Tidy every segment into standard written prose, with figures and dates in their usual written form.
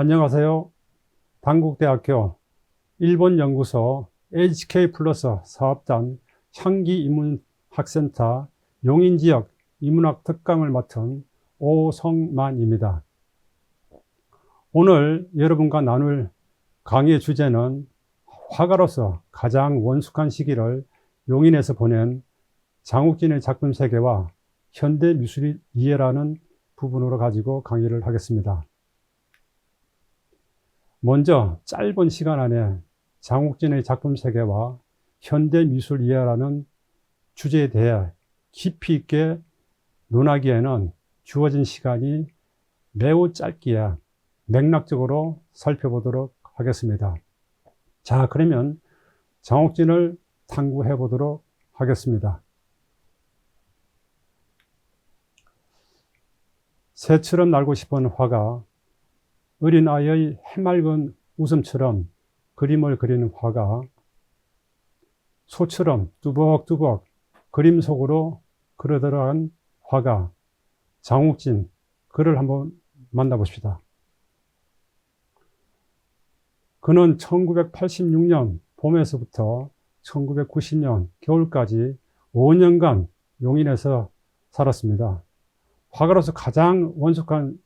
안녕하세요. 단국대학교 일본연구소 HK플러스 사업단 향기인문학센터 용인지역 인문학 특강을 맡은 오성만입니다. 오늘 여러분과 나눌 강의 주제는 화가로서 가장 원숙한 시기를 용인에서 보낸 장욱진의 작품 세계와 현대 미술 이해라는 부분으로 가지고 강의를 하겠습니다. 먼저 짧은 시간 안에 장욱진의 작품 세계와 현대 미술 이해라는 주제에 대해 깊이 있게 논하기에는 주어진 시간이 매우 짧기에 맥락적으로 살펴보도록 하겠습니다. 자, 그러면 장욱진을 탐구해 보도록 하겠습니다. 새처럼 날고 싶은 화가, 어린아이의 해맑은 웃음처럼 그림을 그리는 화가, 소처럼 뚜벅뚜벅 그림 속으로 걸어들어간 화가 장욱진, 그를 한번 만나봅시다. 그는 1986년 봄에서부터 1990년 겨울까지 5년간 용인에서 살았습니다. 화가로서 가장 원숙한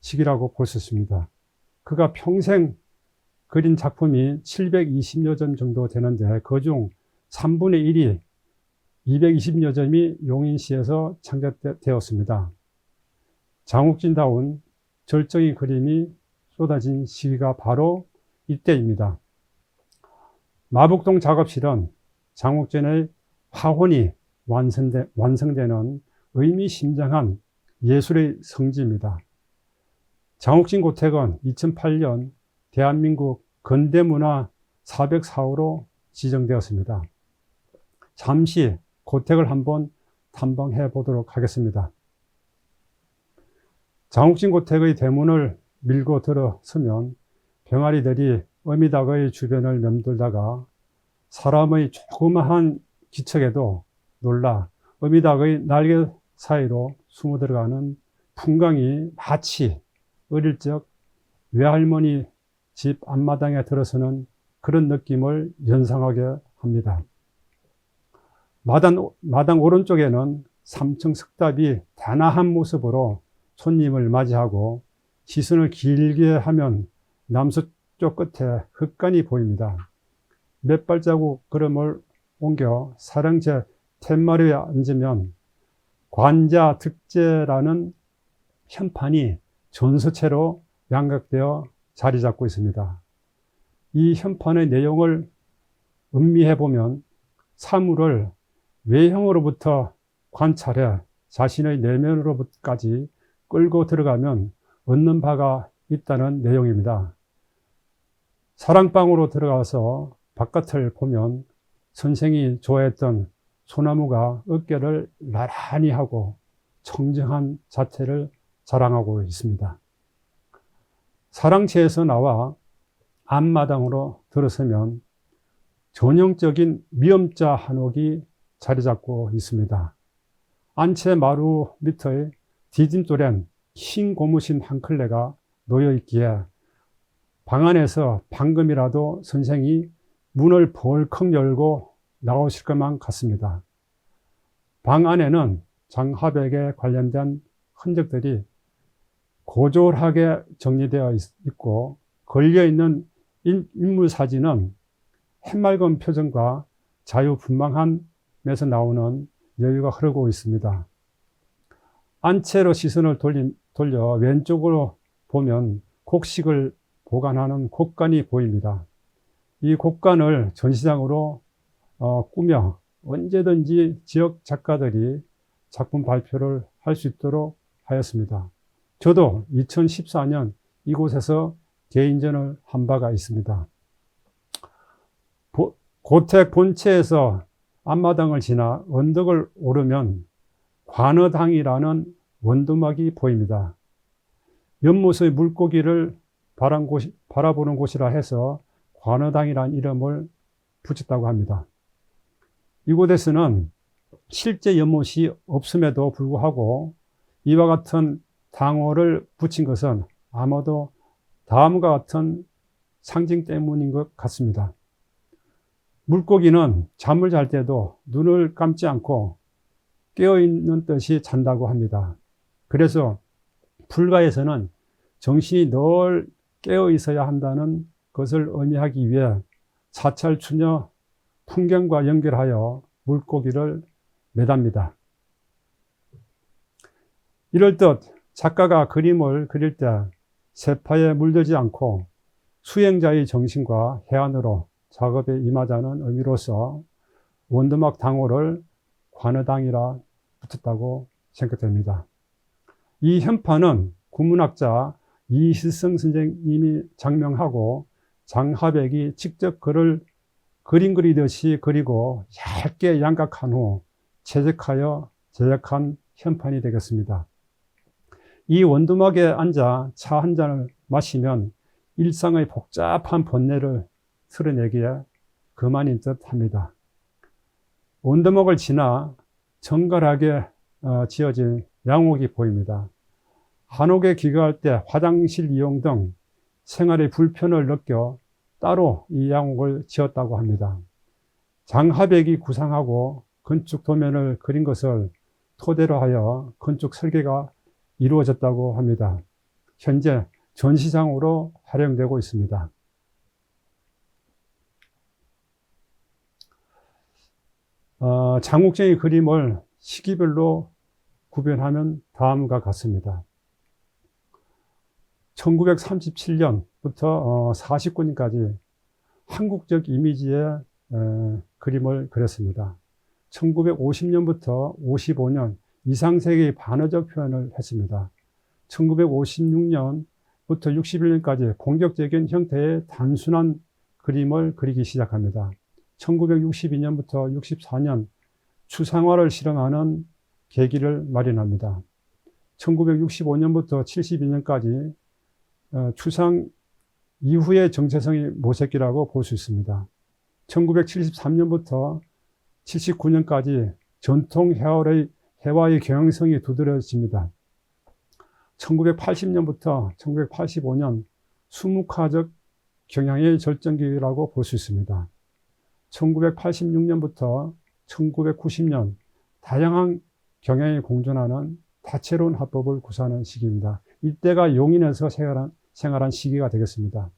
시기라고 볼 수 있습니다. 그가 평생 그린 작품이 720여 점 정도 되는데 그중 3분의 1이 220여 점이 용인시에서 창작되었습니다. 장욱진다운 절정의 그림이 쏟아진 시기가 바로 이때입니다. 마북동 작업실은 장욱진의 화혼이 완성되는 의미심장한 예술의 성지입니다. 장욱진 고택은 2008년 대한민국 근대문화 404호로 지정되었습니다. 잠시 고택을 한번 탐방해 보도록 하겠습니다. 장욱진 고택의 대문을 밀고 들어서면 병아리들이 어미닭의 주변을 맴돌다가 사람의 조그마한 기척에도 놀라 어미닭의 날개 사이로 숨어 들어가는 풍광이 마치 어릴 적 외할머니 집 앞마당에 들어서는 그런 느낌을 연상하게 합니다. 마당 오른쪽에는 3층 석탑이 단아한 모습으로 손님을 맞이하고 시선을 길게 하면 남서쪽 끝에 흙간이 보입니다. 몇 발자국 걸음을 옮겨 사랑제 툇마루에 앉으면 관자득제라는 현판이 전서체로 양각되어 자리 잡고 있습니다. 이 현판의 내용을 음미해 보면 사물을 외형으로부터 관찰해 자신의 내면으로까지 끌고 들어가면 얻는 바가 있다는 내용입니다. 사랑방으로 들어가서 바깥을 보면 선생이 좋아했던 소나무가 어깨를 나란히 하고 청정한 자태를 자랑하고 있습니다. 사랑채에서 나와 앞마당으로 들어서면 전형적인 미음자 한옥이 자리 잡고 있습니다. 안채 마루 밑에 디딤돌엔 흰 고무신 한 켤레가 놓여 있기에 방 안에서 방금이라도 선생이 문을 벌컥 열고 나오실 것만 같습니다. 방 안에는 장화백에 관련된 흔적들이 고졸하게 정리되어 있고 걸려있는 인물 사진은 해맑은 표정과 자유분방함에서 나오는 여유가 흐르고 있습니다. 안채로 시선을 돌려 왼쪽으로 보면 곡식을 보관하는 곡간이 보입니다. 이 곡간을 전시장으로 꾸며 언제든지 지역 작가들이 작품 발표를 할 수 있도록 하였습니다. 저도 2014년 이곳에서 개인전을 한 바가 있습니다. 고택 본체에서 앞마당을 지나 언덕을 오르면 관어당이라는 원두막이 보입니다. 연못의 물고기를 바라보는 곳이라 해서 관어당이라는 이름을 붙였다고 합니다. 이곳에서는 실제 연못이 없음에도 불구하고 이와 같은 당호를 붙인 것은 아마도 다음과 같은 상징 때문인 것 같습니다. 물고기는 잠을 잘 때도 눈을 감지 않고 깨어있는 듯이 잔다고 합니다. 그래서 불가에서는 정신이 늘 깨어 있어야 한다는 것을 의미하기 위해 사찰 추녀 풍경과 연결하여 물고기를 매답니다. 이럴 듯 작가가 그림을 그릴 때 세파에 물들지 않고 수행자의 정신과 해안으로 작업에 임하자는 의미로서 원두막 당호를 관어당이라 붙였다고 생각됩니다. 이 현판은 국문학자 이실성 선생님이 장명하고 장하백이 직접 글을 그림 그리듯이 그리고 얇게 양각한 후 채색하여 제작한 현판이 되겠습니다. 이 원두막에 앉아 차 한 잔을 마시면 일상의 복잡한 본내를 틀어내기에 그만인 듯 합니다. 원두막을 지나 정갈하게 지어진 양옥이 보입니다. 한옥에 귀가할 때 화장실 이용 등 생활의 불편을 느껴 따로 이 양옥을 지었다고 합니다. 장하백이 구상하고 건축 도면을 그린 것을 토대로 하여 건축 설계가 이루어졌다고 합니다. 현재 전시장으로 활용되고 있습니다. 장욱정의 그림을 시기별로 구별하면 다음과 같습니다. 1937년부터 49년까지 한국적 이미지의 그림을 그렸습니다. 1950년부터 55년 이상세계의 반어적 표현을 했습니다. 1956년부터 61년까지 공격적인 형태의 단순한 그림을 그리기 시작합니다. 1962년부터 64년 추상화를 실험하는 계기를 마련합니다. 1965년부터 72년까지 추상 이후의 정체성이 모색기라고 볼 수 있습니다. 1973년부터 79년까지 전통 해와의 경향성이 두드러집니다. 1980년부터 1985년 수묵화적 경향의 절정기라고 볼 수 있습니다. 1986년부터 1990년 다양한 경향이 공존하는 다채로운 화법을 구사하는 시기입니다. 이때가 용인에서 생활한 시기가 되겠습니다.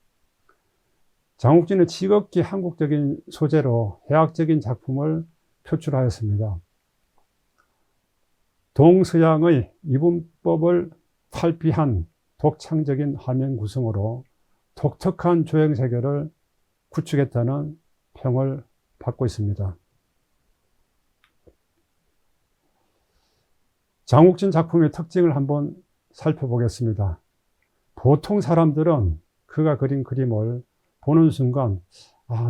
장욱진은 지극히 한국적인 소재로 해학적인 작품을 표출하였습니다. 동서양의 이분법을 탈피한 독창적인 화면 구성으로 독특한 조형 세계를 구축했다는 평을 받고 있습니다. 장욱진 작품의 특징을 한번 살펴보겠습니다. 보통 사람들은 그가 그린 그림을 보는 순간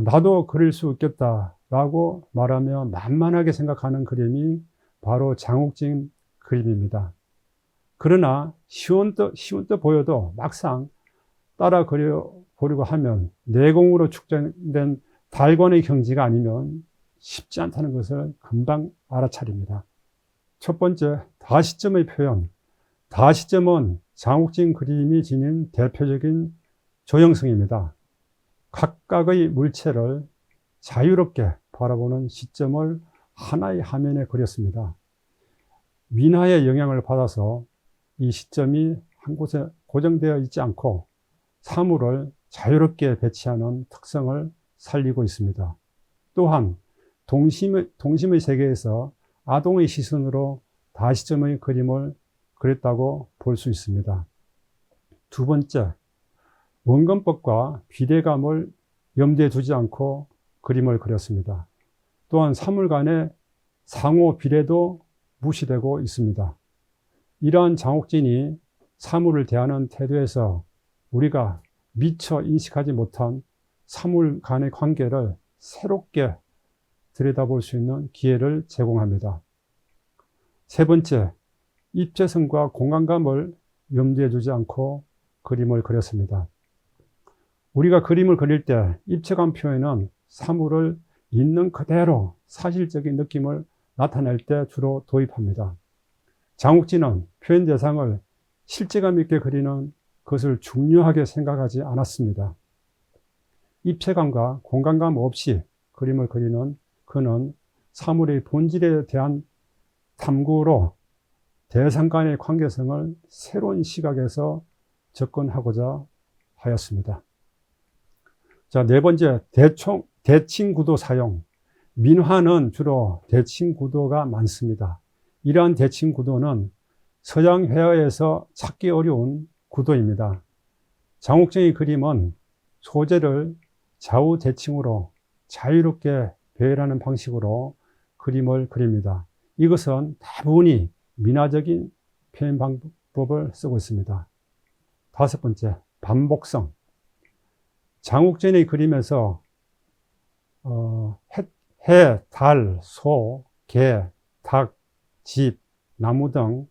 나도 그릴 수 있겠다라고 말하며 만만하게 생각하는 그림이 바로 장욱진 그림입니다. 그러나 쉬운 듯 보여도 막상 따라 그려보려고 하면 내공으로 축적된 달관의 경지가 아니면 쉽지 않다는 것을 금방 알아차립니다. 첫 번째, 다시점의 표현. 다시점은 장욱진 그림이 지닌 대표적인 조형성입니다. 각각의 물체를 자유롭게 바라보는 시점을 하나의 화면에 그렸습니다. 민화의 영향을 받아서 이 시점이 한 곳에 고정되어 있지 않고 사물을 자유롭게 배치하는 특성을 살리고 있습니다. 또한 동심의 세계에서 아동의 시선으로 다시점의 그림을 그렸다고 볼 수 있습니다. 두 번째, 원근법과 비례감을 염두에 두지 않고 그림을 그렸습니다. 또한 사물 간의 상호 비례도 무시되고 있습니다. 이러한 장욱진이 사물을 대하는 태도에서 우리가 미처 인식하지 못한 사물 간의 관계를 새롭게 들여다볼 수 있는 기회를 제공합니다. 세 번째, 입체성과 공간감을 염두에 두지 않고 그림을 그렸습니다. 우리가 그림을 그릴 때 입체감 표현은 사물을 있는 그대로 사실적인 느낌을 나타낼 때 주로 도입합니다. 장욱진은 표현 대상을 실제감 있게 그리는 그것을 중요하게 생각하지 않았습니다. 입체감과 공간감 없이 그림을 그리는 그는 사물의 본질에 대한 탐구로 대상 간의 관계성을 새로운 시각에서 접근하고자 하였습니다. 자, 네 번째, 대칭 구도 사용. 민화는 주로 대칭 구도가 많습니다. 이러한 대칭 구도는 서양 회화에서 찾기 어려운 구도입니다. 장욱정의 그림은 소재를 좌우 대칭으로 자유롭게 배열하는 방식으로 그림을 그립니다. 이것은 대부분이 민화적인 표현 방법을 쓰고 있습니다. 다섯 번째, 반복성. 장욱전의 그림에서 해, 달, 소, 개, 닭, 집, 나무 등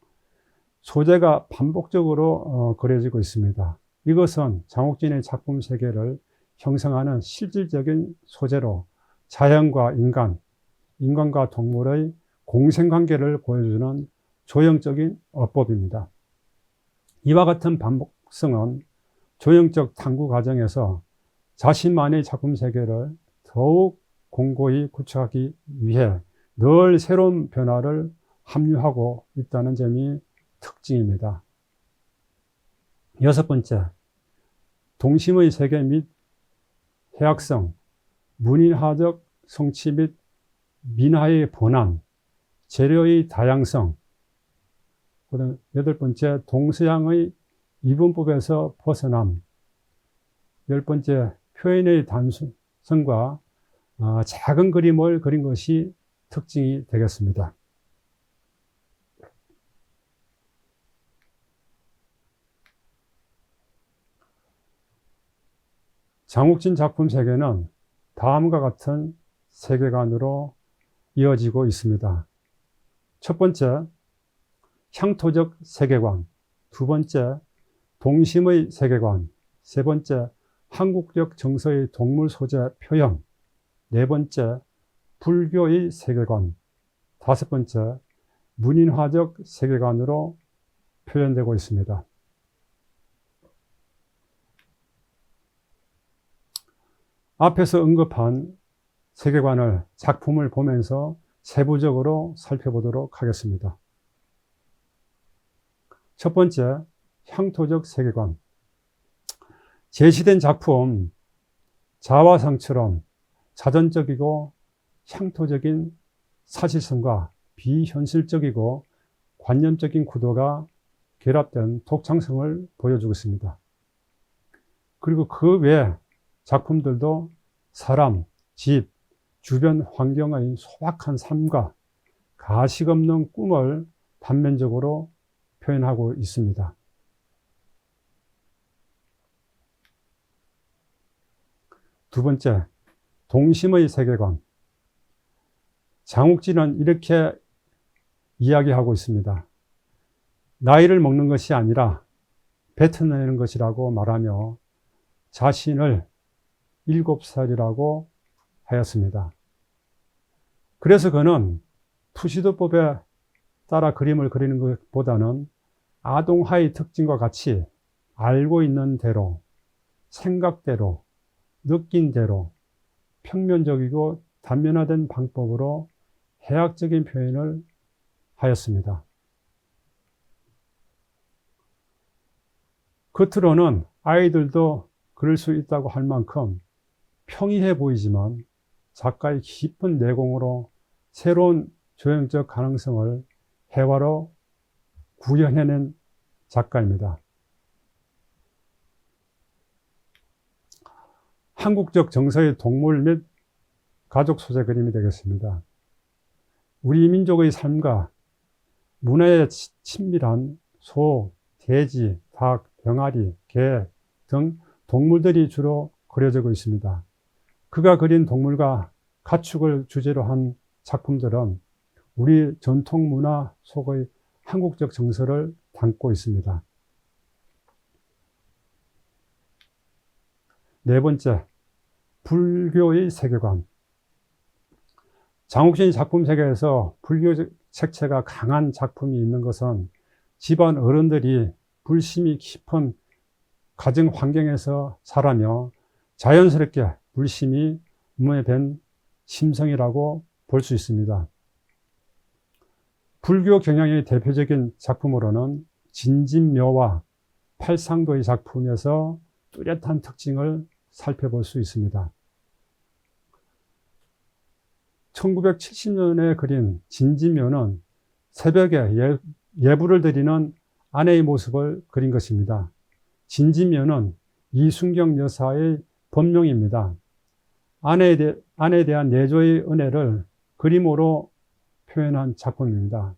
소재가 반복적으로 그려지고 있습니다. 이것은 장욱진의 작품 세계를 형성하는 실질적인 소재로 자연과 인간, 인간과 동물의 공생관계를 보여주는 조형적인 어법입니다. 이와 같은 반복성은 조형적 탐구 과정에서 자신만의 작품 세계를 더욱 공고히 구축하기 위해 늘 새로운 변화를 함유하고 있다는 점이 특징입니다. 여섯 번째, 동심의 세계 및 해학성, 문인화적 성취 및 민화의 본안, 재료의 다양성. 여덟 번째, 동서양의 이분법에서 벗어남. 열 번째, 표현의 단순성과 작은 그림을 그린 것이 특징이 되겠습니다. 장욱진 작품 세계는 다음과 같은 세계관으로 이어지고 있습니다. 첫 번째, 향토적 세계관. 두 번째, 동심의 세계관. 세 번째, 한국적 정서의 동물 소재 표현. 네 번째, 불교의 세계관. 다섯 번째, 문인화적 세계관으로 표현되고 있습니다. 앞에서 언급한 세계관을 작품을 보면서 세부적으로 살펴보도록 하겠습니다. 첫 번째, 향토적 세계관. 제시된 작품, 자화상처럼 자전적이고 향토적인 사실성과 비현실적이고 관념적인 구도가 결합된 독창성을 보여주고 있습니다. 그리고 그 외 작품들도 사람, 집, 주변 환경의 소박한 삶과 가식 없는 꿈을 단면적으로 표현하고 있습니다. 두 번째, 동심의 세계관. 장욱진은 이렇게 이야기하고 있습니다. 나이를 먹는 것이 아니라 뱉어내는 것이라고 말하며 자신을 7살이라고 하였습니다. 그래서 그는 투시도법에 따라 그림을 그리는 것보다는 아동화의 특징과 같이 알고 있는 대로, 생각대로, 느낀 대로 평면적이고 단면화된 방법으로 해학적인 표현을 하였습니다. 겉으로는 아이들도 그럴 수 있다고 할 만큼 평이해 보이지만 작가의 깊은 내공으로 새로운 조형적 가능성을 해화로 구현해낸 작가입니다. 한국적 정서의 동물 및 가족 소재 그림이 되겠습니다. 우리 민족의 삶과 문화에 친밀한 소, 돼지, 닭, 병아리, 개 등 동물들이 주로 그려지고 있습니다. 그가 그린 동물과 가축을 주제로 한 작품들은 우리 전통 문화 속의 한국적 정서를 담고 있습니다. 네 번째, 불교의 세계관. 장욱진 작품 세계에서 불교 색채가 강한 작품이 있는 것은 집안 어른들이 불심이 깊은 가정 환경에서 자라며 자연스럽게 물심이 몸에 밴 심성이라고 볼 수 있습니다. 불교 경향의 대표적인 작품으로는 진진묘와 팔상도의 작품에서 뚜렷한 특징을 살펴볼 수 있습니다. 1970년에 그린 진진묘는 새벽에 예불을 드리는 아내의 모습을 그린 것입니다. 진진묘는 이순경 여사의 법명입니다. 아내에 대한 내조의 은혜를 그림으로 표현한 작품입니다.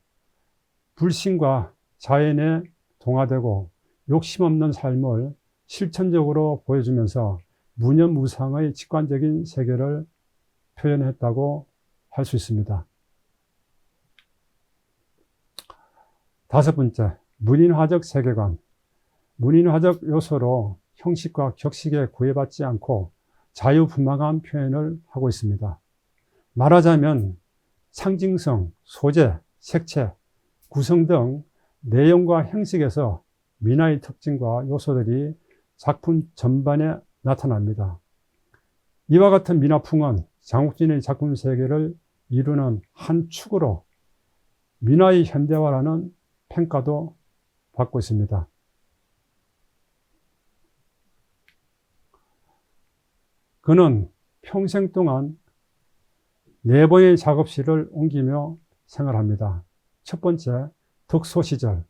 불신과 자연에 동화되고 욕심 없는 삶을 실천적으로 보여주면서 무념무상의 직관적인 세계를 표현했다고 할 수 있습니다. 다섯 번째, 문인화적 세계관. 문인화적 요소로 형식과 격식에 구애받지 않고 자유분방한 표현을 하고 있습니다. 말하자면 상징성, 소재, 색채, 구성 등 내용과 형식에서 민화의 특징과 요소들이 작품 전반에 나타납니다. 이와 같은 민화풍은 장욱진의 작품 세계를 이루는 한 축으로 민화의 현대화라는 평가도 받고 있습니다. 그는 평생 동안 4번의 작업실을 옮기며 생활합니다. 첫 번째, 덕소 시절,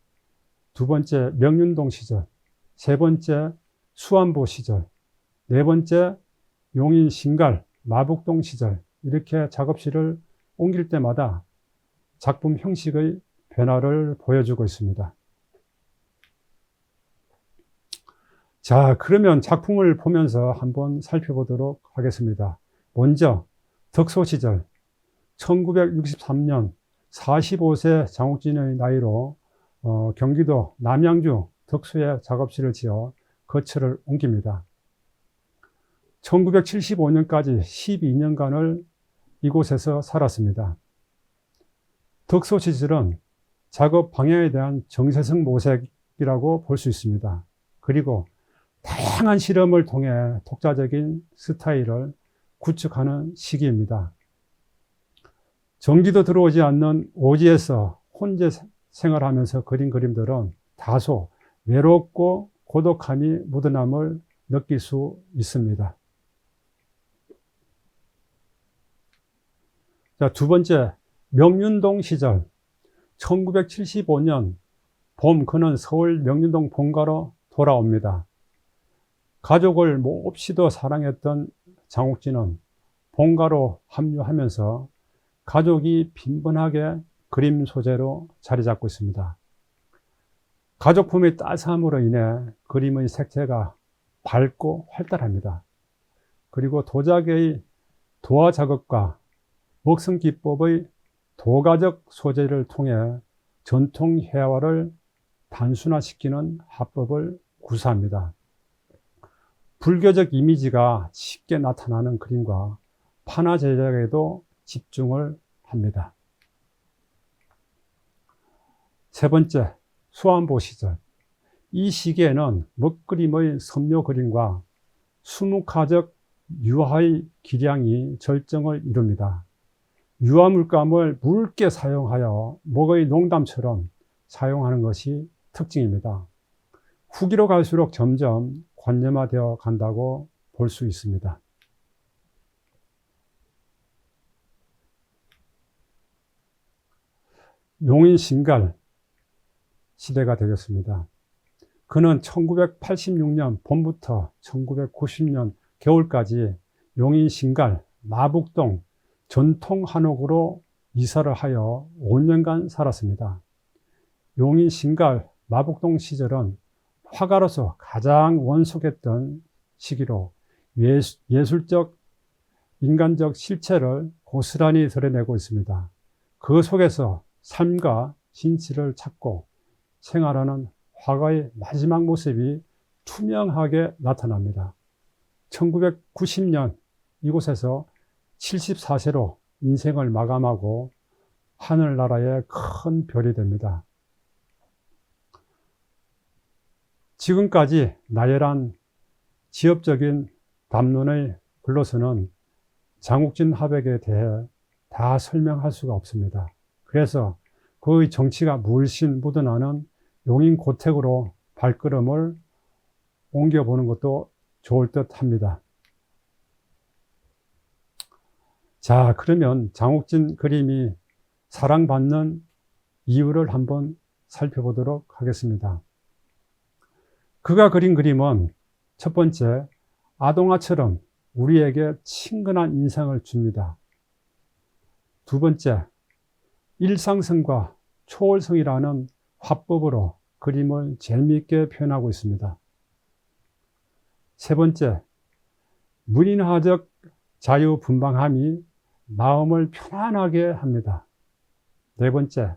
두 번째, 명륜동 시절, 세 번째, 수안보 시절, 네 번째, 용인 신갈, 마북동 시절, 이렇게 작업실을 옮길 때마다 작품 형식의 변화를 보여주고 있습니다. 자, 그러면 작품을 보면서 한번 살펴보도록 하겠습니다. 먼저 덕소 시절, 1963년 45세 장욱진의 나이로 경기도 남양주 덕소에 작업실을 지어 거처를 옮깁니다. 1975년까지 12년간을 이곳에서 살았습니다. 덕소 시절은 작업 방향에 대한 정세성 모색이라고 볼 수 있습니다. 그리고 다양한 실험을 통해 독자적인 스타일을 구축하는 시기입니다. 전기도 들어오지 않는 오지에서 혼자 생활하면서 그린 그림들은 다소 외롭고 고독함이 묻어남을 느낄 수 있습니다. 자, 두 번째, 명륜동 시절. 1975년 봄, 그는 서울 명륜동 본가로 돌아옵니다. 가족을 몹시도 사랑했던 장욱진은 본가로 합류하면서 가족이 빈번하게 그림 소재로 자리 잡고 있습니다. 가족품의 따스함으로 인해 그림의 색채가 밝고 활달합니다. 그리고 도자기의 도화 작업과 먹성 기법의 도가적 소재를 통해 전통 회화를 단순화시키는 화법을 구사합니다. 불교적 이미지가 쉽게 나타나는 그림과 판화 제작에도 집중을 합니다. 세 번째, 수안보 시절. 이 시기에는 먹그림의 선묘 그림과 수묵화적 유화의 기량이 절정을 이룹니다. 유화 물감을 묽게 사용하여 먹의 농담처럼 사용하는 것이 특징입니다. 후기로 갈수록 점점 관념화되어 간다고 볼 수 있습니다. 용인 신갈 시대가 되겠습니다. 그는 1986년 봄부터 1990년 겨울까지 용인 신갈, 마북동 전통 한옥으로 이사를 하여 5년간 살았습니다. 용인 신갈, 마북동 시절은 화가로서 가장 원숙했던 시기로 예술적, 인간적 실체를 고스란히 드러내고 있습니다. 그 속에서 삶과 진실을 찾고 생활하는 화가의 마지막 모습이 투명하게 나타납니다. 1990년 이곳에서 74세로 인생을 마감하고 하늘나라의 큰 별이 됩니다. 지금까지 나열한 지엽적인 담론의 글로서는 장욱진 화백에 대해 다 설명할 수가 없습니다. 그래서 그의 정치가 물씬 묻어나는 용인 고택으로 발걸음을 옮겨보는 것도 좋을 듯 합니다. 자, 그러면 장욱진 그림이 사랑받는 이유를 한번 살펴보도록 하겠습니다. 그가 그린 그림은 첫 번째, 아동화처럼 우리에게 친근한 인상을 줍니다. 두 번째, 일상성과 초월성이라는 화법으로 그림을 재미있게 표현하고 있습니다. 세 번째, 문인화적 자유분방함이 마음을 편안하게 합니다. 네 번째,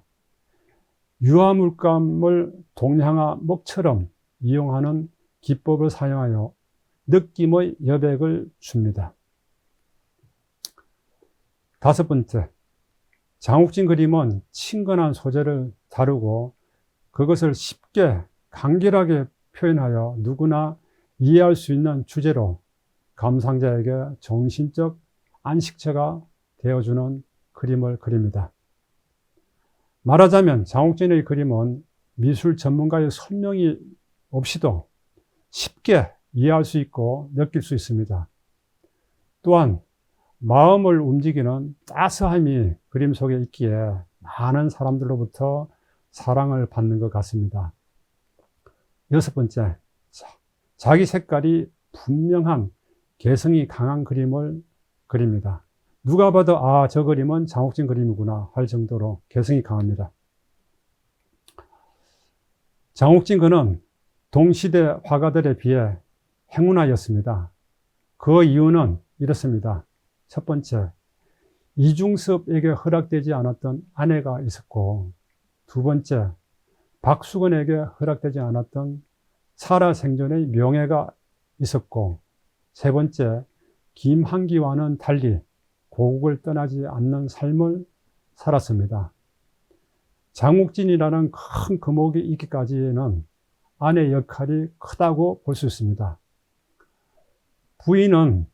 유화물감을 동향화 먹처럼 이용하는 기법을 사용하여 느낌의 여백을 줍니다. 다섯 번째, 장욱진 그림은 친근한 소재를 다루고 그것을 쉽게 간결하게 표현하여 누구나 이해할 수 있는 주제로 감상자에게 정신적 안식처가 되어주는 그림을 그립니다. 말하자면 장욱진의 그림은 미술 전문가의 설명이 없이도 쉽게 이해할 수 있고 느낄 수 있습니다. 또한 마음을 움직이는 따스함이 그림 속에 있기에 많은 사람들로부터 사랑을 받는 것 같습니다. 여섯 번째, 자기 색깔이 분명한 개성이 강한 그림을 그립니다. 누가 봐도 아, 저 그림은 장욱진 그림이구나 할 정도로 개성이 강합니다. 장욱진 그는 동시대 화가들에 비해 행운아였습니다. 그 이유는 이렇습니다. 첫 번째, 이중섭에게 허락되지 않았던 아내가 있었고, 두 번째, 박수건에게 허락되지 않았던 살아생전의 명예가 있었고, 세 번째, 김한기와는 달리 고국을 떠나지 않는 삶을 살았습니다. 장욱진이라는 큰 금옥이 있기까지는 아내 역할이 크다고 볼 수 있습니다. 부인은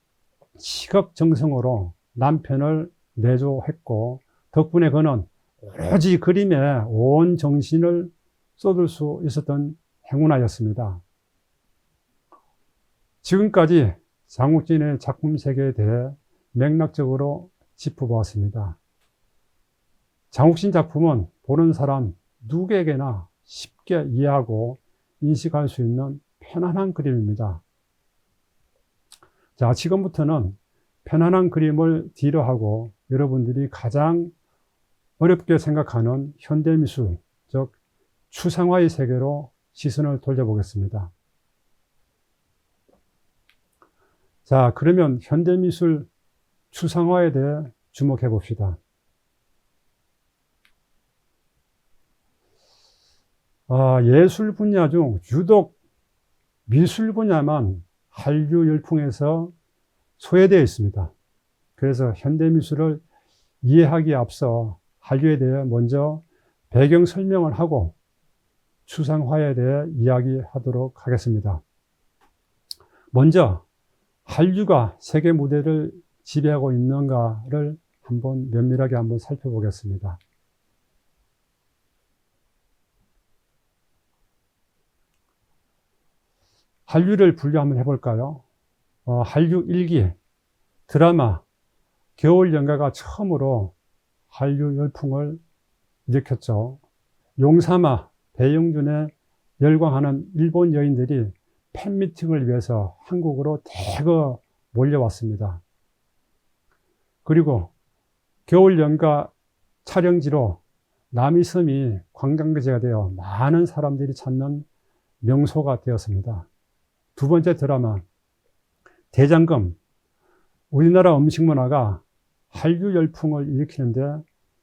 시각정성으로 남편을 내조했고 덕분에 그는 오로지 그림에 온 정신을 쏟을 수 있었던 행운아였습니다. 지금까지 장욱진의 작품 세계에 대해 맥락적으로 짚어보았습니다. 장욱진 작품은 보는 사람 누구에게나 쉽게 이해하고 인식할 수 있는 편안한 그림입니다. 자, 지금부터는 편안한 그림을 뒤로 하고 여러분들이 가장 어렵게 생각하는 현대미술, 즉 추상화의 세계로 시선을 돌려보겠습니다. 자, 그러면 현대미술 추상화에 대해 주목해 봅시다. 예술 분야 중 유독 미술 분야만 한류 열풍에서 소외되어 있습니다. 그래서 현대미술을 이해하기에 앞서 한류에 대해 먼저 배경 설명을 하고 추상화에 대해 이야기하도록 하겠습니다. 먼저 한류가 세계 무대를 지배하고 있는가를 면밀하게 한번 살펴보겠습니다. 한류를 분류 한번 해볼까요? 한류 1기 드라마 겨울연가가 처음으로 한류 열풍을 일으켰죠. 용사마 배용준에 열광하는 일본 여인들이 팬미팅을 위해서 한국으로 대거 몰려왔습니다. 그리고 겨울연가 촬영지로 남이섬이 관광지가 되어 많은 사람들이 찾는 명소가 되었습니다. 두 번째 드라마 대장금, 우리나라 음식 문화가 한류 열풍을 일으키는데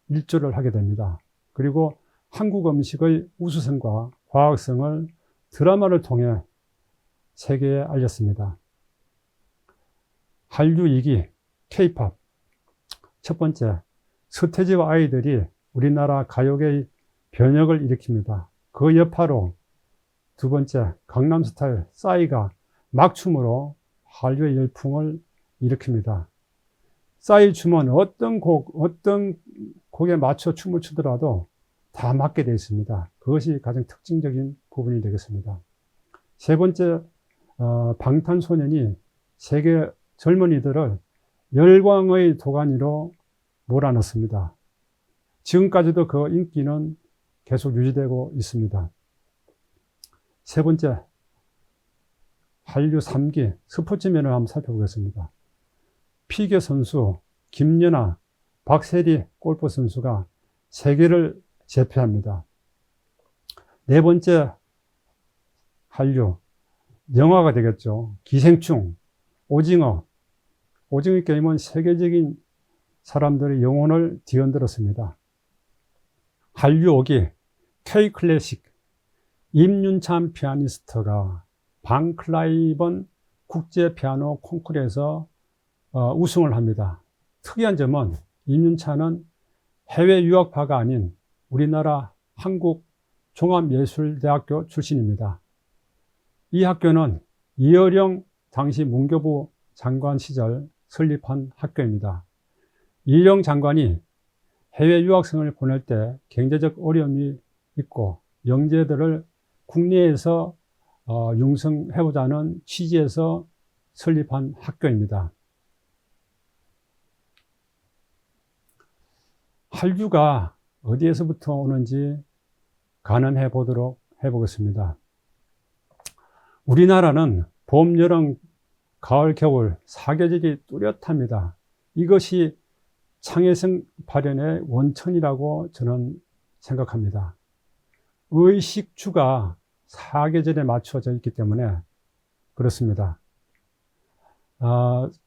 일조를 하게 됩니다. 그리고 한국 음식의 우수성과 과학성을 드라마를 통해 세계에 알렸습니다. 한류 2기 K-팝. 첫 번째, 서태지와 아이들이 우리나라 가요계의 변혁을 일으킵니다. 그 여파로 두 번째, 강남스타일 싸이가 막춤으로 한류의 열풍을 일으킵니다. 싸이 춤은 어떤 곡에 맞춰 춤을 추더라도 다 맞게 되어 있습니다. 그것이 가장 특징적인 부분이 되겠습니다. 세 번째, 방탄소년이 세계 젊은이들을 열광의 도가니로 몰아넣습니다. 지금까지도 그 인기는 계속 유지되고 있습니다. 세 번째, 한류 3기 스포츠 면을 한번 살펴보겠습니다. 피겨 선수 김연아, 박세리 골프 선수가 세계를 제패합니다. 네 번째 한류, 영화가 되겠죠. 기생충, 오징어 게임은 세계적인 사람들의 영혼을 뒤흔들었습니다. 한류 5기 K-클래식, 임윤찬 피아니스트가 방클라이번 국제 피아노 콩쿠르에서 우승을 합니다. 특이한 점은 임윤찬은 해외 유학파가 아닌 우리나라 한국종합예술대학교 출신입니다. 이 학교는 이어령 당시 문교부 장관 시절 설립한 학교입니다. 이어령 장관이 해외 유학생을 보낼 때 경제적 어려움이 있고 영재들을 국내에서 융성해보자는 취지에서 설립한 학교입니다. 한류가 어디에서부터 오는지 가늠해 보도록 해보겠습니다. 우리나라는 봄, 여름, 가을, 겨울 사계절이 뚜렷합니다. 이것이 창의성 발현의 원천이라고 저는 생각합니다. 의식주가 사계절에 맞춰져 있기 때문에 그렇습니다.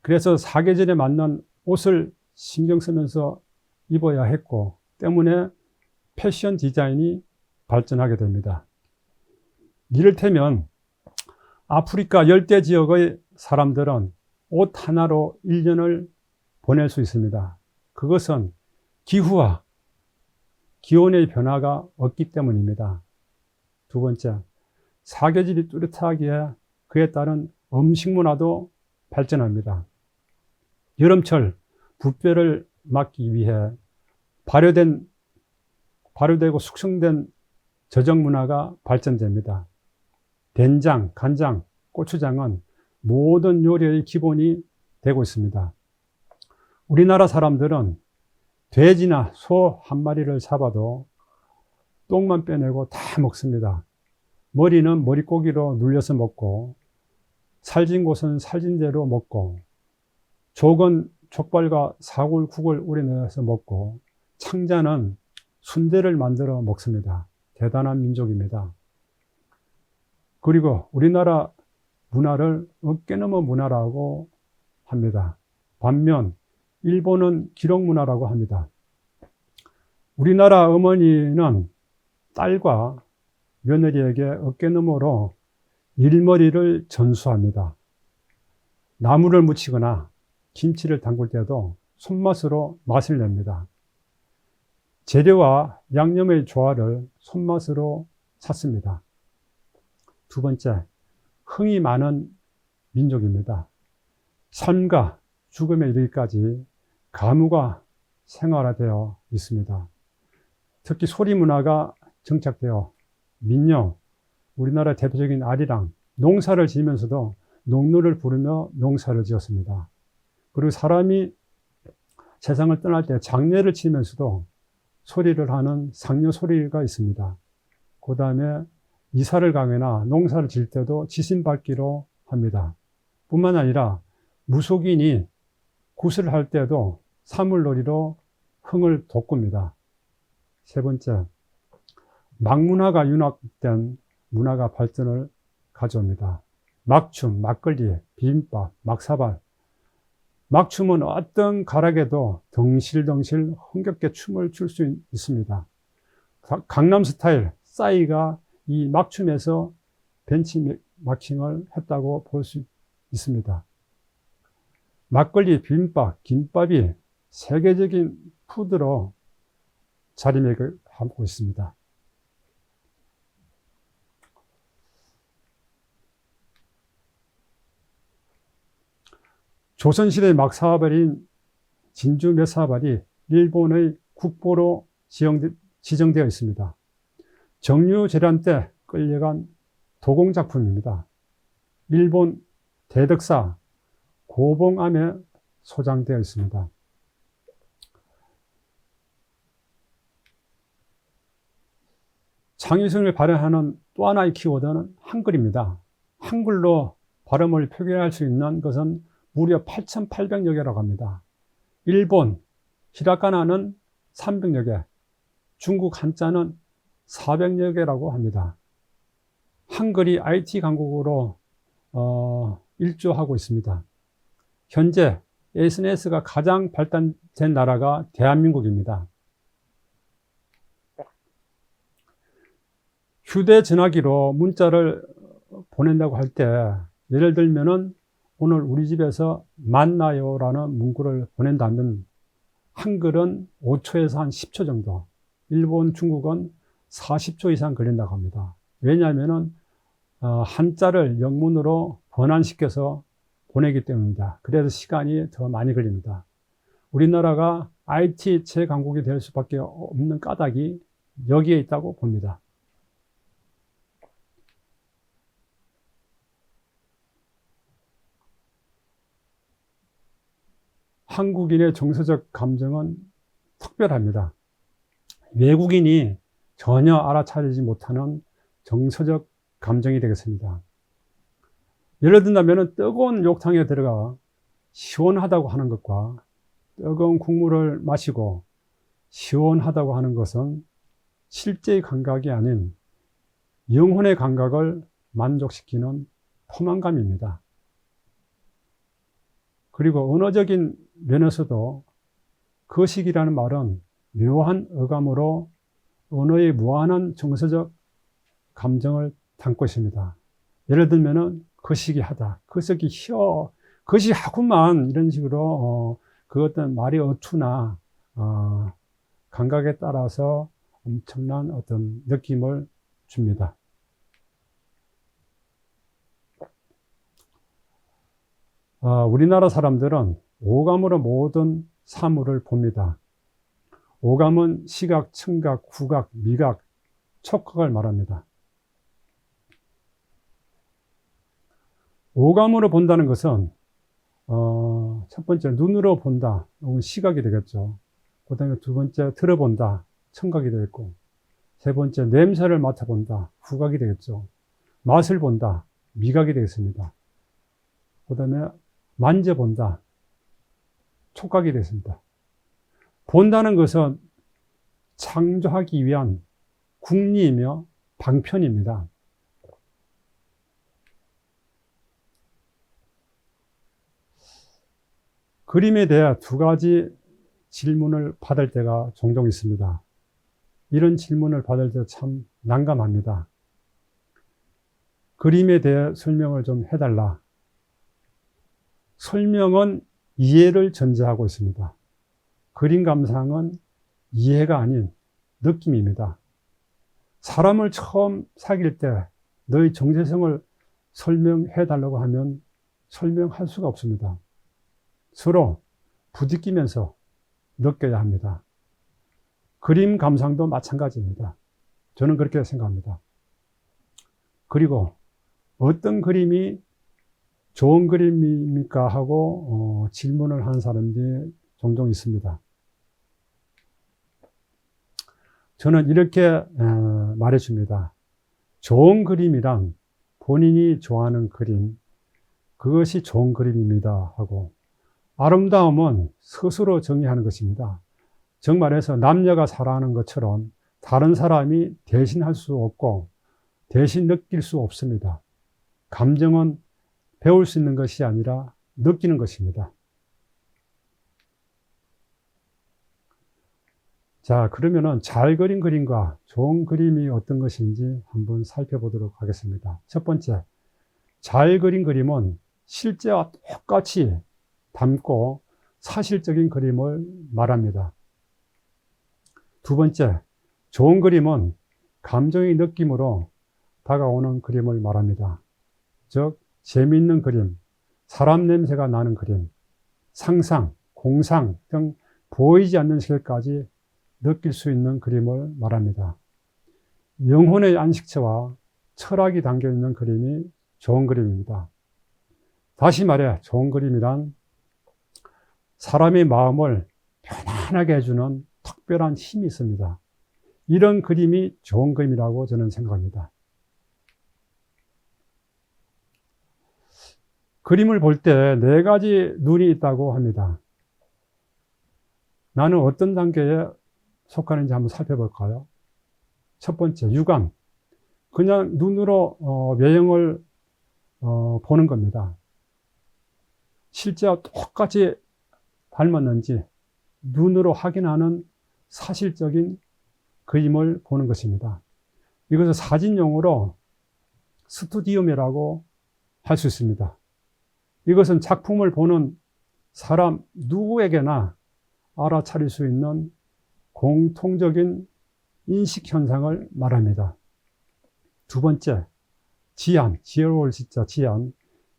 그래서 사계절에 맞는 옷을 신경 쓰면서 입어야 했고 때문에 패션 디자인이 발전하게 됩니다. 이를테면 아프리카 열대 지역의 사람들은 옷 하나로 1년을 보낼 수 있습니다. 그것은 기후와 기온의 변화가 없기 때문입니다. 두 번째, 사계절이 뚜렷하기에 그에 따른 음식 문화도 발전합니다. 여름철 부패를 막기 위해 발효되고 숙성된 저장 문화가 발전됩니다. 된장, 간장, 고추장은 모든 요리의 기본이 되고 있습니다. 우리나라 사람들은 돼지나 소 한 마리를 잡아도 똥만 빼내고 다 먹습니다. 머리는 머릿고기로 눌려서 먹고, 살진 곳은 살진 대로 먹고, 족은 족발과 사골국을 우려내서 먹고, 창자는 순대를 만들어 먹습니다. 대단한 민족입니다. 그리고 우리나라 문화를 어깨너머 문화라고 합니다. 반면 일본은 기록문화라고 합니다. 우리나라 어머니는 딸과 며느리에게 어깨너머로 일머리를 전수합니다. 나물을 무치거나 김치를 담글 때도 손맛으로 맛을 냅니다. 재료와 양념의 조화를 손맛으로 찾습니다. 두 번째, 흥이 많은 민족입니다. 삶과 죽음에 이르기까지 가무가 생활화되어 있습니다. 특히 소리 문화가 정착되어 민요, 우리나라 대표적인 아리랑, 농사를 지으면서도 농노를 부르며 농사를 지었습니다. 그리고 사람이 세상을 떠날 때 장례를 치면서도 소리를 하는 상녀 소리가 있습니다. 그 다음에 이사를 가거나 농사를 지을 때도 지신밟기로 합니다. 뿐만 아니라 무속인이 굿을 할 때도 사물놀이로 흥을 돋굽니다. 세 번째, 막문화가 융합된 문화가 발전을 가져옵니다. 막춤, 막걸리, 비빔밥, 막사발. 막춤은 어떤 가락에도 덩실덩실 흥겹게 춤을 출 수 있습니다. 강남스타일 싸이가 이 막춤에서 벤치마킹을 했다고 볼 수 있습니다. 막걸리, 비빔밥, 김밥이 세계적인 푸드로 자리매김하고 있습니다. 조선시대에 막 사발인 진주 몇 사발이 일본의 국보로 지정되어 있습니다. 정유재란 때 끌려간 도공작품입니다. 일본 대덕사 고봉암에 소장되어 있습니다. 창의성을 발현하는 또 하나의 키워드는 한글입니다. 한글로 발음을 표기할 수 있는 것은 무려 8,800여 개라고 합니다. 일본 히라가나는 300여 개, 중국 한자는 400여 개라고 합니다. 한글이 IT 강국으로 일조하고 있습니다. 현재 SNS가 가장 발달된 나라가 대한민국입니다. 휴대전화기로 문자를 보낸다고 할 때, 예를 들면은 오늘 우리 집에서 만나요라는 문구를 보낸다면 한글은 5초에서 한 10초 정도, 일본, 중국은 40초 이상 걸린다고 합니다. 왜냐하면은 한자를 영문으로 번안시켜서 보내기 때문입니다. 그래서 시간이 더 많이 걸립니다. 우리나라가 IT 최강국이 될 수밖에 없는 까닭이 여기에 있다고 봅니다. 한국인의 정서적 감정은 특별합니다. 외국인이 전혀 알아차리지 못하는 정서적 감정이 되겠습니다. 예를 든다면 뜨거운 욕탕에 들어가 시원하다고 하는 것과 뜨거운 국물을 마시고 시원하다고 하는 것은 실제의 감각이 아닌 영혼의 감각을 만족시키는 포만감입니다. 그리고 언어적인 면에서도 거식이라는 말은 묘한 어감으로 언어의 무한한 정서적 감정을 담고 있습니다. 예를 들면은 거식이 하다, 거식이 희어, 거식이 하구만, 이런 식으로 그 어떤 말의 어투나 감각에 따라서 엄청난 어떤 느낌을 줍니다. 우리나라 사람들은 오감으로 모든 사물을 봅니다. 오감은 시각, 청각, 후각, 미각, 촉각을 말합니다. 오감으로 본다는 것은 첫 번째 눈으로 본다, 시각이 되겠죠. 그 다음에 두 번째 들어본다, 청각이 되겠고, 세 번째 냄새를 맡아본다, 후각이 되겠죠. 맛을 본다, 미각이 되겠습니다. 그 다음에 만져본다, 촉각이 되겠습니다. 본다는 것은 창조하기 위한 궁리이며 방편입니다. 그림에 대해 두 가지 질문을 받을 때가 종종 있습니다. 이런 질문을 받을 때 참 난감합니다. 그림에 대해 설명을 좀 해달라. 설명은 이해를 전제하고 있습니다. 그림 감상은 이해가 아닌 느낌입니다. 사람을 처음 사귈 때 너의 정체성을 설명해 달라고 하면 설명할 수가 없습니다. 서로 부딪히면서 느껴야 합니다. 그림 감상도 마찬가지입니다. 저는 그렇게 생각합니다. 그리고 어떤 그림이 좋은 그림입니까? 하고 질문을 하는 사람들이 종종 있습니다. 저는 이렇게 말해줍니다. 좋은 그림이란 본인이 좋아하는 그림, 그것이 좋은 그림입니다 하고, 아름다움은 스스로 정의하는 것입니다. 정말해서 남녀가 사랑하는 것처럼 다른 사람이 대신할 수 없고 대신 느낄 수 없습니다. 감정은 배울 수 있는 것이 아니라 느끼는 것입니다. 자, 그러면은 잘 그린 그림과 좋은 그림이 어떤 것인지 한번 살펴보도록 하겠습니다. 첫 번째, 잘 그린 그림은 실제와 똑같이 담고 사실적인 그림을 말합니다. 두 번째, 좋은 그림은 감정의 느낌으로 다가오는 그림을 말합니다. 즉, 재미있는 그림, 사람 냄새가 나는 그림, 상상, 공상 등 보이지 않는 세계까지 느낄 수 있는 그림을 말합니다. 영혼의 안식처와 철학이 담겨 있는 그림이 좋은 그림입니다. 다시 말해 좋은 그림이란 사람의 마음을 편안하게 해주는 특별한 힘이 있습니다. 이런 그림이 좋은 그림이라고 저는 생각합니다. 그림을 볼 때 4가지 눈이 있다고 합니다. 나는 어떤 단계에 속하는지 한번 살펴볼까요? 첫 번째, 육안. 그냥 눈으로 외형을 보는 겁니다. 실제와 똑같이 닮았는지 눈으로 확인하는 사실적인 그림을 보는 것입니다. 이것을 사진용어로 스튜디움이라고 할 수 있습니다. 이것은 작품을 보는 사람 누구에게나 알아차릴 수 있는 공통적인 인식 현상을 말합니다. 두 번째, 지안, 지혜로울 진짜 지안,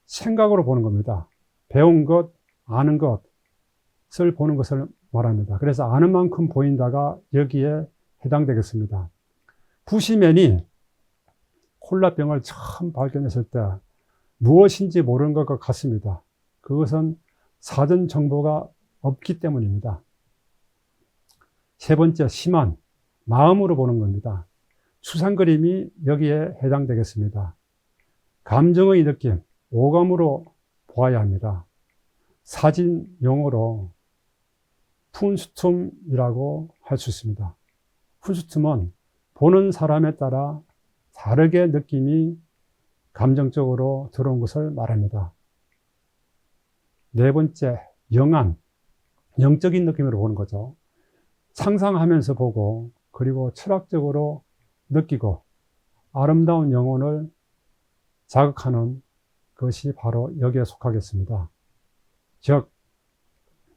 생각으로 보는 겁니다. 배운 것, 아는 것을 보는 것을 말합니다. 그래서 아는 만큼 보인다가 여기에 해당되겠습니다. 부시맨이 콜라병을 처음 발견했을 때 무엇인지 모르는 것과 같습니다. 그것은 사전 정보가 없기 때문입니다. 세 번째, 심한, 마음으로 보는 겁니다. 추상 그림이 여기에 해당되겠습니다. 감정의 느낌, 오감으로 보아야 합니다. 사진 용어로 푼스툼이라고 할 수 있습니다. 푼스툼은 보는 사람에 따라 다르게 느낌이 감정적으로 들어온 것을 말합니다. 네 번째, 영안, 영적인 느낌으로 보는 거죠. 상상하면서 보고 그리고 철학적으로 느끼고 아름다운 영혼을 자극하는 것이 바로 여기에 속하겠습니다. 즉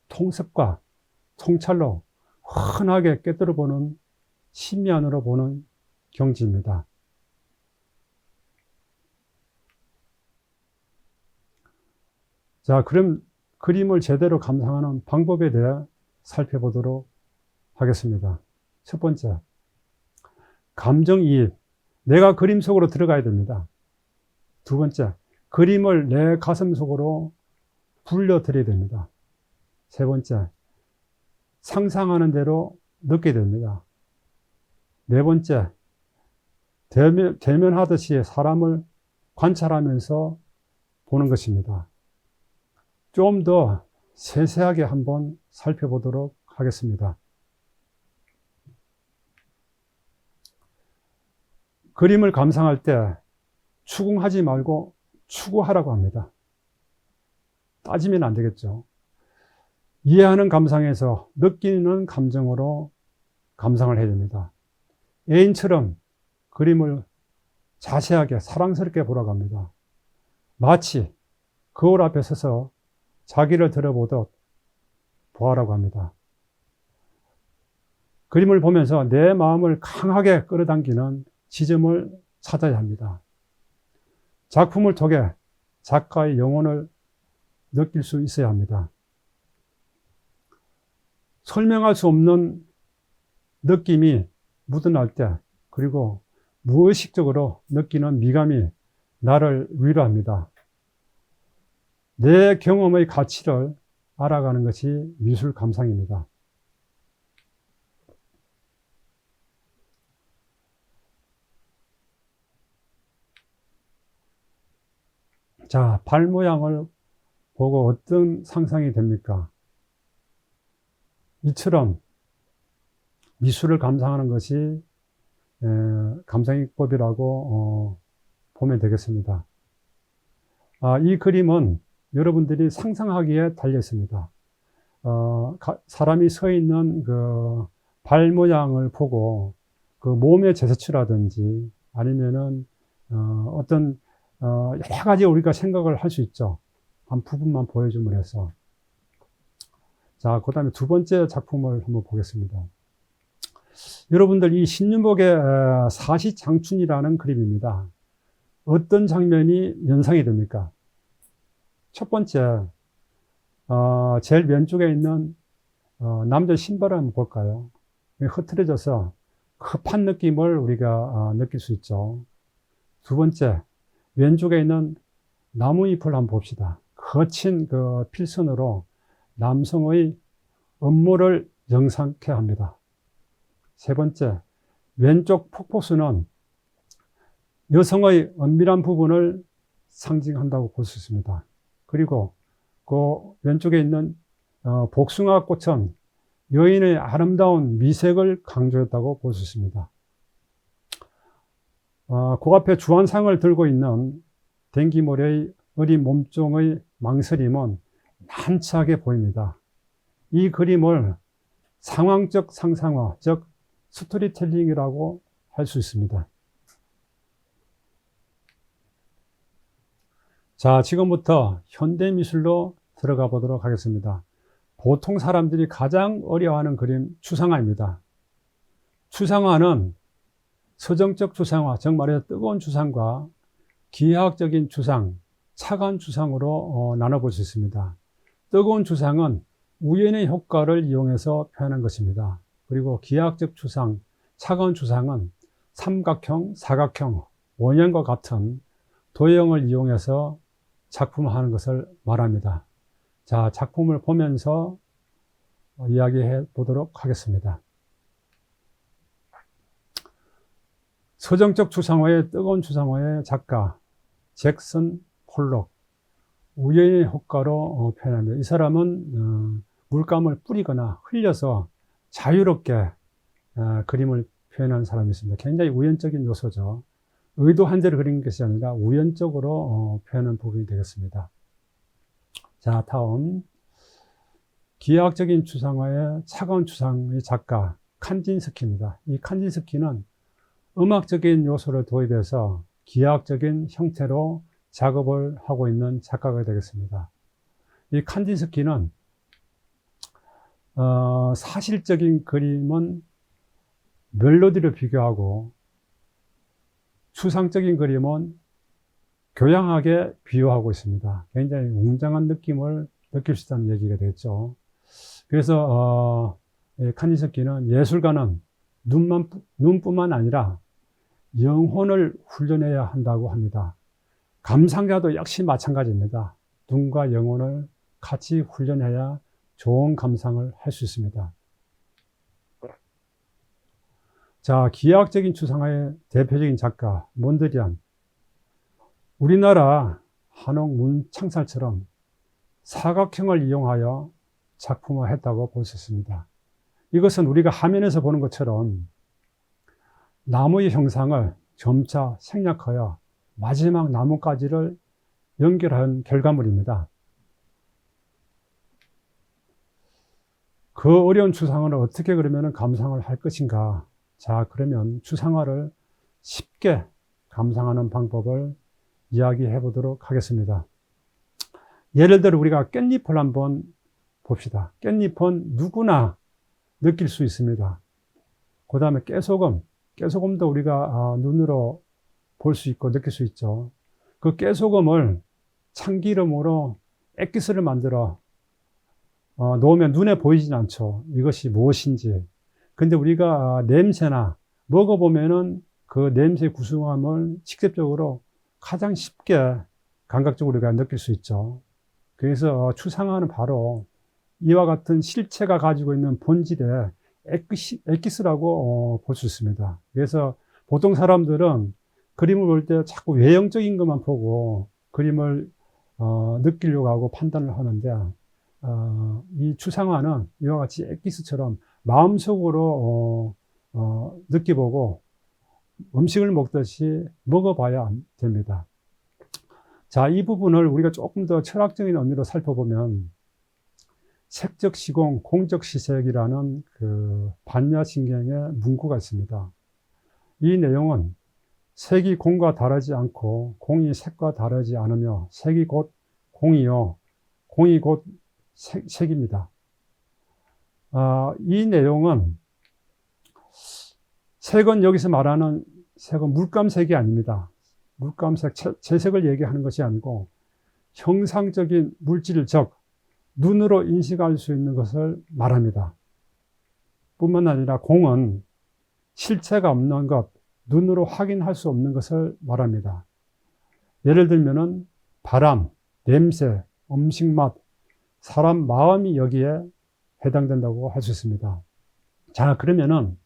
통습과 통찰로 흔하게 깨뜨려보는 심미안으로 보는 경지입니다. 자, 그럼 그림을 제대로 감상하는 방법에 대해 살펴보도록 하겠습니다. 첫 번째, 감정이입. 내가 그림 속으로 들어가야 됩니다. 두 번째, 그림을 내 가슴 속으로 불려들여야 됩니다. 세 번째, 상상하는 대로 느끼게 됩니다. 네 번째, 대면하듯이 사람을 관찰하면서 보는 것입니다. 좀 더 세세하게 한번 살펴보도록 하겠습니다. 그림을 감상할 때 추궁하지 말고 추구하라고 합니다. 따지면 안 되겠죠. 이해하는 감상에서 느끼는 감정으로 감상을 해야 됩니다. 애인처럼 그림을 자세하게 사랑스럽게 보라고 합니다. 마치 거울 앞에 서서 자기를 들여보듯 보아라고 합니다. 그림을 보면서 내 마음을 강하게 끌어당기는 지점을 찾아야 합니다. 작품을 통해 작가의 영혼을 느낄 수 있어야 합니다. 설명할 수 없는 느낌이 묻어날 때, 그리고 무의식적으로 느끼는 미감이 나를 위로합니다. 내 경험의 가치를 알아가는 것이 미술 감상입니다. 자, 발 모양을 보고 어떤 상상이 됩니까? 이처럼 미술을 감상하는 것이 감상기법이라고 보면 되겠습니다. 이 그림은 여러분들이 상상하기에 달려 있습니다. 사람이 서 있는 그 발 모양을 보고 그 몸의 제스처라든지 아니면은 어떤 여러 가지 우리가 생각을 할 수 있죠. 한 부분만 보여줌을 해서. 자, 그 다음에 두 번째 작품을 한번 보겠습니다. 여러분들 이 신윤복의 사시장춘이라는 그림입니다. 어떤 장면이 연상이 됩니까? 첫 번째, 제일 왼쪽에 있는 남자 신발을 한번 볼까요? 흐트러져서 흡한 느낌을 우리가 느낄 수 있죠. 두 번째, 왼쪽에 있는 나무잎을 한번 봅시다. 거친 그 필선으로 남성의 음모를 영상케 합니다. 세 번째, 왼쪽 폭포수는 여성의 은밀한 부분을 상징한다고 볼 수 있습니다. 그리고 그 왼쪽에 있는 복숭아 꽃은 여인의 아름다운 미색을 강조했다고 볼 수 있습니다. 그 앞에 주한상을 들고 있는 댕기모레의 어린 몸종의 망설임은 난처하게 보입니다. 이 그림을 상황적 상상화, 즉 스토리텔링이라고 할 수 있습니다. 자, 지금부터 현대미술로 들어가 보도록 하겠습니다. 보통 사람들이 가장 어려워하는 그림 추상화입니다. 추상화는 서정적 추상화, 즉 말해서 뜨거운 추상과 기하학적인 추상, 차가운 추상으로 나눠볼 수 있습니다. 뜨거운 추상은 우연의 효과를 이용해서 표현한 것입니다. 그리고 기하학적 추상, 차가운 추상은 삼각형, 사각형, 원형과 같은 도형을 이용해서 작품화하는 것을 말합니다. 자, 작품을 보면서 이야기해 보도록 하겠습니다. 서정적 추상화의 뜨거운 추상화의 작가 잭슨 폴록, 우연의 효과로 표현합니다. 이 사람은 물감을 뿌리거나 흘려서 자유롭게 그림을 표현하는 사람이 있습니다. 굉장히 우연적인 요소죠. 의도한 대로 그린 것이 아니라 우연적으로 표현한 부분이 되겠습니다. 자, 다음 기하학적인 추상화의 차가운 추상의 작가 칸딘스키입니다. 이 칸딘스키는 음악적인 요소를 도입해서 기하학적인 형태로 작업을 하고 있는 작가가 되겠습니다. 이 칸딘스키는 사실적인 그림은 멜로디를 비교하고 추상적인 그림은 교양하게 비유하고 있습니다. 굉장히 웅장한 느낌을 느낄 수 있다는 얘기가 되겠죠. 그래서 칸딘스키는 예술가는 눈뿐만 아니라 영혼을 훈련해야 한다고 합니다. 감상가도 역시 마찬가지입니다. 눈과 영혼을 같이 훈련해야 좋은 감상을 할 수 있습니다. 자, 기하학적인 추상화의 대표적인 작가 몬드리안. 우리나라 한옥 문창살처럼 사각형을 이용하여 작품화했다고 볼 수 있습니다. 이것은 우리가 화면에서 보는 것처럼 나무의 형상을 점차 생략하여 마지막 나무까지를 연결한 결과물입니다. 그 어려운 추상화를 어떻게 그러면 감상을 할 것인가? 자, 그러면 추상화를 쉽게 감상하는 방법을 이야기해 보도록 하겠습니다. 예를 들어 우리가 깻잎을 한번 봅시다. 깻잎은 누구나 느낄 수 있습니다. 그 다음에 깨소금도 우리가 눈으로 볼 수 있고 느낄 수 있죠. 그 깨소금을 참기름으로 액기스를 만들어 놓으면 눈에 보이진 않죠. 이것이 무엇인지. 근데 우리가 냄새나 먹어보면은 그 냄새의 구수함을 직접적으로 가장 쉽게 감각적으로 우리가 느낄 수 있죠. 그래서 추상화는 바로 이와 같은 실체가 가지고 있는 본질의 액기스라고 볼 수 있습니다. 그래서 보통 사람들은 그림을 볼 때 자꾸 외형적인 것만 보고 그림을 느끼려고 하고 판단을 하는데 이 추상화는 이와 같이 액기스처럼 마음속으로 느껴보고 음식을 먹듯이 먹어봐야 됩니다. 자, 이 부분을 우리가 조금 더 철학적인 의미로 살펴보면 색적 시공, 공적 시색이라는 그 반야신경의 문구가 있습니다. 이 내용은 색이 공과 다르지 않고 공이 색과 다르지 않으며 색이 곧 공이요, 공이 곧 색입니다. 이 내용은 색은 여기서 말하는 색은 물감색이 아닙니다. 물감색, 채색을 얘기하는 것이 아니고 형상적인 물질, 즉 눈으로 인식할 수 있는 것을 말합니다. 뿐만 아니라 공은 실체가 없는 것, 눈으로 확인할 수 없는 것을 말합니다. 예를 들면은 바람, 냄새, 음식 맛, 사람 마음이 여기에 해당된다고 할 수 있습니다. 자, 그러면은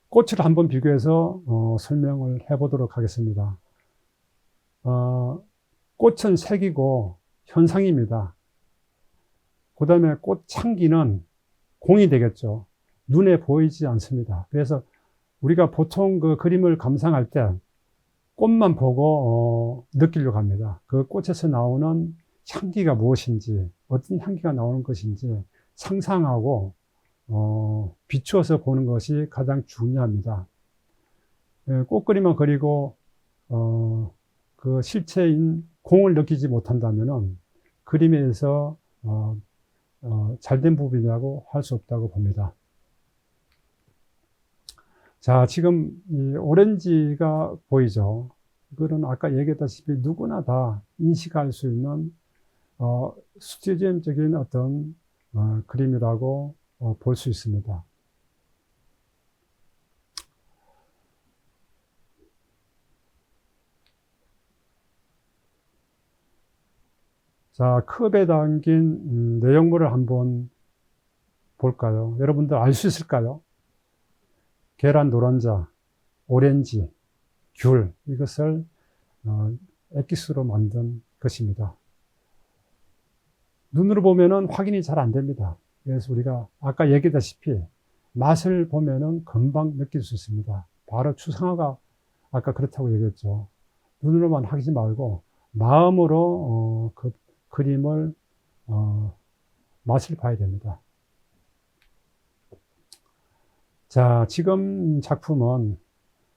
꽃을 한번 비교해서 설명을 해보도록 하겠습니다. 꽃은 색이고 현상입니다. 그 다음에 꽃향기는 공이 되겠죠. 눈에 보이지 않습니다. 그래서 우리가 보통 그 그림을 감상할 때 꽃만 보고 느끼려고 합니다. 그 꽃에서 나오는 향기가 무엇인지, 어떤 향기가 나오는 것인지 상상하고 비추어서 보는 것이 가장 중요합니다. 꽃그림만 그리고 그 실체인 공을 느끼지 못한다면은 그림에 대해서 잘된 부분이라고 할 수 없다고 봅니다. 자, 지금 이 오렌지가 보이죠? 이거는 아까 얘기했다시피 누구나 다 인식할 수 있는 수치적인 어떤 그림이라고 볼 수 있습니다. 자, 컵에 담긴 내용물을 한번 볼까요? 여러분들 알 수 있을까요? 계란 노른자, 오렌지, 귤, 이것을 액기스로 만든 것입니다. 눈으로 보면은 확인이 잘 안 됩니다. 그래서 우리가 아까 얘기했다시피 맛을 보면은 금방 느낄 수 있습니다. 바로 추상화가 아까 그렇다고 얘기했죠. 눈으로만 하지 말고 마음으로 그 그림을 맛을 봐야 됩니다. 자, 지금 작품은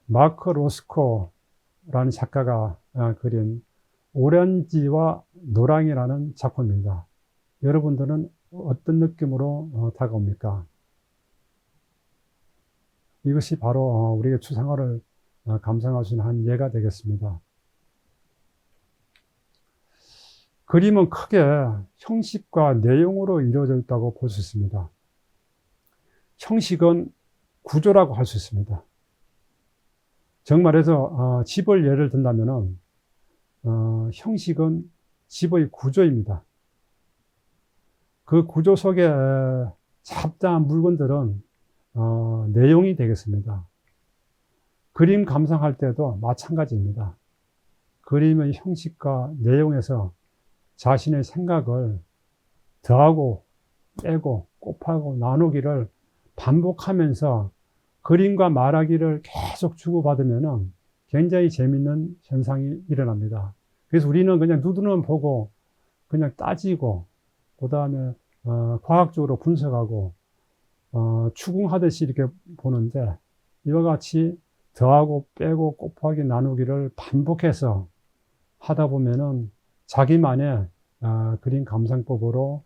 마크 로스코라는 작가가 그린 오렌지와 노랑이라는 작품입니다. 여러분들은 어떤 느낌으로 다가옵니까? 이것이 바로 우리의 추상화를 감상할 수 있는 한 예가 되겠습니다. 그림은 크게 형식과 내용으로 이루어져 있다고 볼 수 있습니다. 형식은 구조라고 할 수 있습니다. 정말해서 집을 예를 든다면은 형식은 집의 구조입니다. 그 구조 속에 잡다한 물건들은 내용이 되겠습니다. 그림 감상할 때도 마찬가지입니다. 그림의 형식과 내용에서 자신의 생각을 더하고 빼고 곱하고 나누기를 반복하면서 그림과 말하기를 계속 주고받으면 굉장히 재밌는 현상이 일어납니다. 그래서 우리는 그냥 눈으로만 보고 그냥 따지고 그 다음에 과학적으로 분석하고 추궁하듯이 이렇게 보는데, 이와 같이 더하고 빼고 곱하기 나누기를 반복해서 하다 보면은 자기만의 그림 감상법으로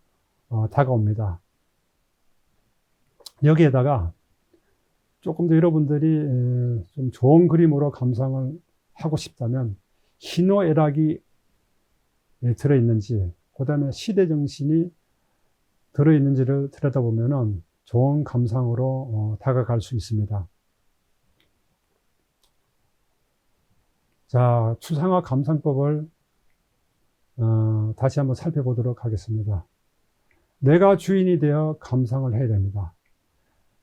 다가옵니다. 여기에다가 조금 더 여러분들이 좀 좋은 그림으로 감상을 하고 싶다면 희노애락이 들어있는지, 그 다음에 시대정신이 들어있는지를 들여다보면 좋은 감상으로 다가갈 수 있습니다. 자, 추상화 감상법을 다시 한번 살펴보도록 하겠습니다. 내가 주인이 되어 감상을 해야 됩니다.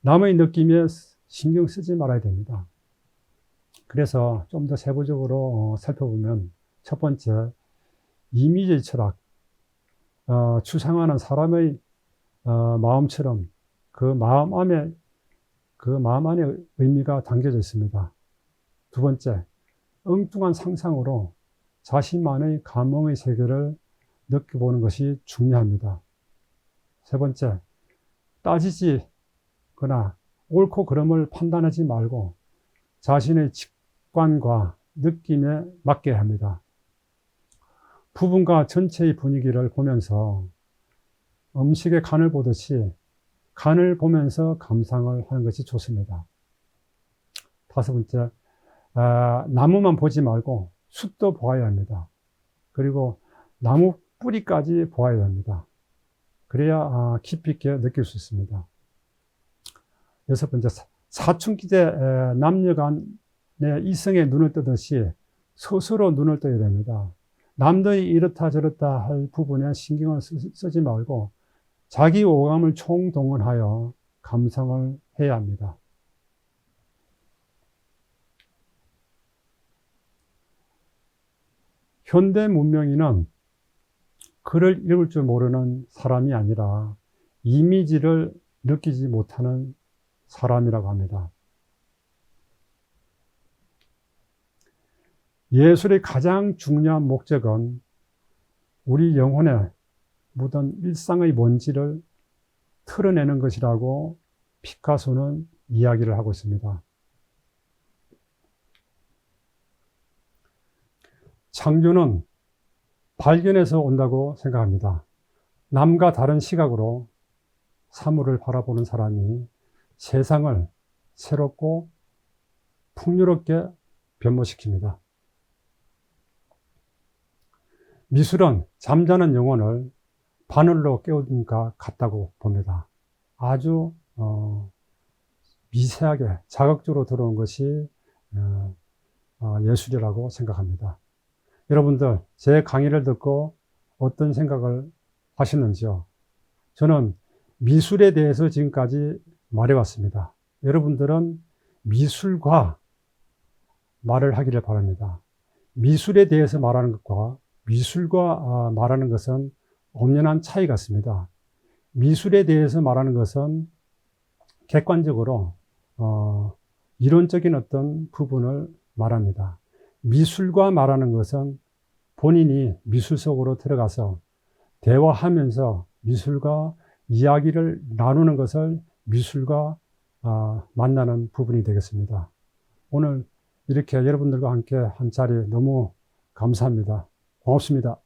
남의 느낌에 신경 쓰지 말아야 됩니다. 그래서 좀 더 세부적으로 살펴보면, 첫 번째, 이미지 철학. 추상화는 사람의 마음처럼 그 마음 안에 의미가 담겨져 있습니다. 두 번째, 엉뚱한 상상으로 자신만의 감흥의 세계를 느껴보는 것이 중요합니다. 세 번째, 따지거나 옳고 그름을 판단하지 말고 자신의 직관과 느낌에 맡겨야 합니다. 부분과 전체의 분위기를 보면서 음식의 간을 보듯이 간을 보면서 감상을 하는 것이 좋습니다. 다섯 번째, 나무만 보지 말고 숲도 보아야 합니다. 그리고 나무 뿌리까지 보아야 합니다. 그래야 깊이 있게 느낄 수 있습니다. 여섯 번째, 사춘기 때 남녀 간의 이성에 눈을 뜨듯이 스스로 눈을 떠야 됩니다. 남들이 이렇다 저렇다 할 부분에 신경을 쓰지 말고 자기 오감을 총동원하여 감상을 해야 합니다. 현대 문명인은 글을 읽을 줄 모르는 사람이 아니라 이미지를 느끼지 못하는 사람이라고 합니다. 예술의 가장 중요한 목적은 우리 영혼에 묻은 일상의 먼지를 털어내는 것이라고 피카소는 이야기를 하고 있습니다. 창조는 발견에서 온다고 생각합니다. 남과 다른 시각으로 사물을 바라보는 사람이 세상을 새롭고 풍요롭게 변모시킵니다. 미술은 잠자는 영혼을 바늘로 깨우는 것 같다고 봅니다. 아주 미세하게 자극적으로 들어온 것이 예술이라고 생각합니다. 여러분들 제 강의를 듣고 어떤 생각을 하셨는지요? 저는 미술에 대해서 지금까지 말해왔습니다. 여러분들은 미술과 말을 하기를 바랍니다. 미술에 대해서 말하는 것과 미술과 말하는 것은 엄연한 차이 같습니다. 미술에 대해서 말하는 것은 객관적으로 이론적인 어떤 부분을 말합니다. 미술과 말하는 것은 본인이 미술 속으로 들어가서 대화하면서 미술과 이야기를 나누는 것을 미술과 만나는 부분이 되겠습니다. 오늘 이렇게 여러분들과 함께 한 자리 너무 감사합니다. 고맙습니다.